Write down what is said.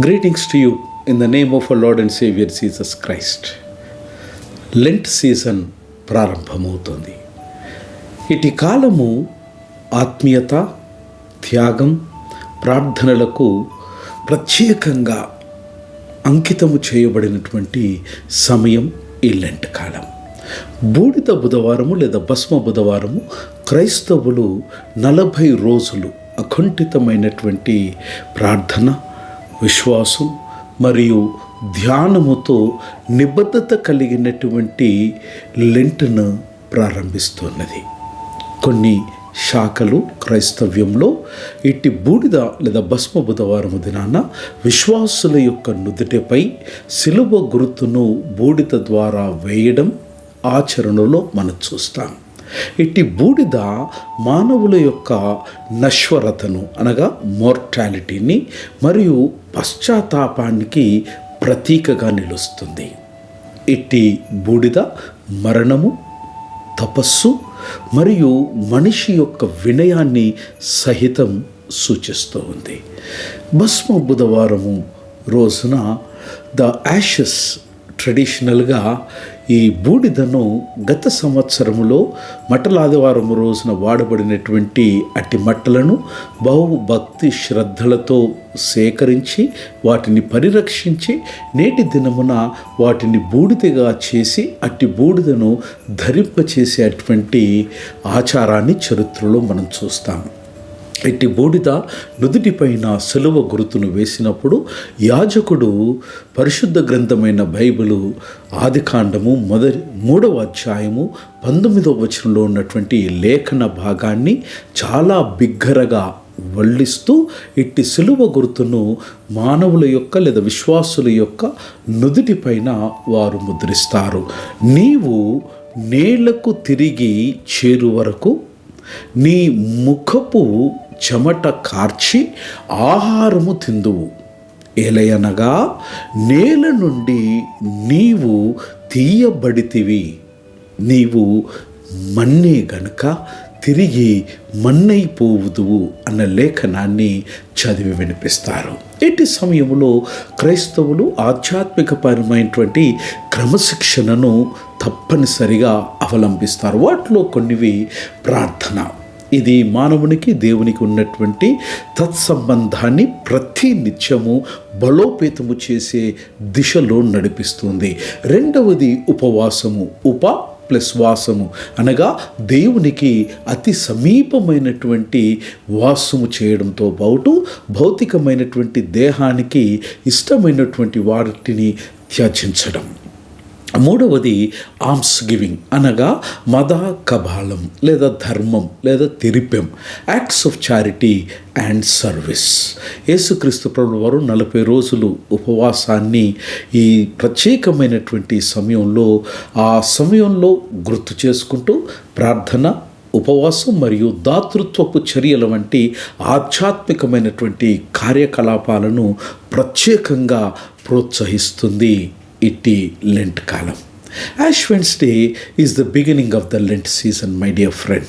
Greetings to you in the name of our Lord and Savior Jesus Christ. Lent season ప్రారంభమవుతుంది. ఇటీ కాలము ఆత్మీయత, త్యాగం, ప్రార్థనలకు ప్రత్యేకంగా అంకితము చేయబడినటువంటి సమయం ఈ లెంట్ కాలం. బూడిద బుధవారము లేదా భస్మ బుధవారము క్రైస్తవులు 40 రోజులు అకుంఠితమైనటువంటి ప్రార్థన, విశ్వాసం మరియు ధ్యానముతో నిబద్ధత కలిగినటువంటి లెంట్ను ప్రారంభిస్తున్నది. కొన్ని శాఖలు క్రైస్తవ్యంలో ఇట్టి బూడిద లేదా భస్మ బుధవారము దినాన విశ్వాసుల యొక్క నుదుటిపై శిలువ గుర్తును బూడిద ద్వారా వేయడం ఆచరణలో మనం చూస్తాం. ఇట్టి బూడిద మానవుల యొక్క నశ్వరతను అనగా మోర్టాలిటీని మరియు పశ్చాత్తాపానికి ప్రతీకగా నిలుస్తుంది. ఇట్టి బూడిద మరణము, తపస్సు మరియు మనిషి యొక్క వినయాన్ని సహితం సూచిస్తూ ఉంది. భస్మ బుధవారము రోజున ద యాషెస్ ట్రెడిషనల్గా ఈ బూడిదను గత సంవత్సరములో మట్టల ఆదివారం రోజున వాడబడినటువంటి అట్టి మట్టలను బహుభక్తి శ్రద్ధలతో సేకరించి వాటిని పరిరక్షించి నేటి దినమున వాటిని బూడిదగా చేసి అట్టి బూడిదను ధరింపచేసేటువంటి ఆచారాన్ని చరిత్రలో మనం చూస్తాము. ఇట్టి బూడిద నుదుటిపైన శిలువ గుర్తును వేసినప్పుడు యాజకుడు పరిశుద్ధ గ్రంథమైన బైబిలు ఆదికాండము 3వ అధ్యాయము 19వ వచనంలో ఉన్నటువంటి లేఖన భాగాన్ని చాలా బిగ్గరగా వల్లిస్తూ ఇట్టి శిలువ గుర్తును మానవుల యొక్క లేదా విశ్వాసుల యొక్క నుదుటిపైన వారు ముద్రిస్తారు. నీవు నేలకు తిరిగి చేరు వరకు నీ ముఖపు చెమట కార్చి ఆహారము తిందువు. ఏలయనగా నేల నుండి నీవు తీయబడితివి, నీవు మన్నే గనుక తిరిగి మన్నైపోవుదువు అన్న లేఖనాన్ని చదివి వినిపిస్తారు. ఇటు సమయంలో క్రైస్తవులు ఆధ్యాత్మికపరమైనటువంటి క్రమశిక్షణను తప్పనిసరిగా అవలంబిస్తారు. వాటిలో కొన్నివి ప్రార్థన. ఇది మానవునికి దేవునికి ఉన్నటువంటి తత్సంబంధాన్ని ప్రతి నిత్యము బలోపేతము చేసే దిశలో నడిపిస్తుంది. రెండవది ఉపవాసము. ప్లస్ వాసము అనగా దేవునికి అతి సమీపమైనటువంటి వాసము చేయడంతో పాటు భౌతికమైనటువంటి దేహానికి ఇష్టమైనటువంటి వాటిని త్యజించడం. మూడవది ఆర్మ్స్ గివింగ్ అనగా మద కబాలం లేదా ధర్మం లేదా తిరిపెం, acts of charity and service. యేసుక్రీస్తు ప్రభువు వారు 40 రోజులు ఉపవాసాన్ని ఈ ప్రత్యేకమైనటువంటి సమయంలో గుర్తు చేసుకుంటూ ప్రార్థన, ఉపవాసం మరియు దాతృత్వపు చర్యల వంటి ఆధ్యాత్మికమైనటువంటి కార్యకలాపాలను ప్రత్యేకంగా ప్రోత్సహిస్తుంది ఇట్టి లెంట్ కాలం. Ash Wednesday is the beginning of the Lent season, my dear friend.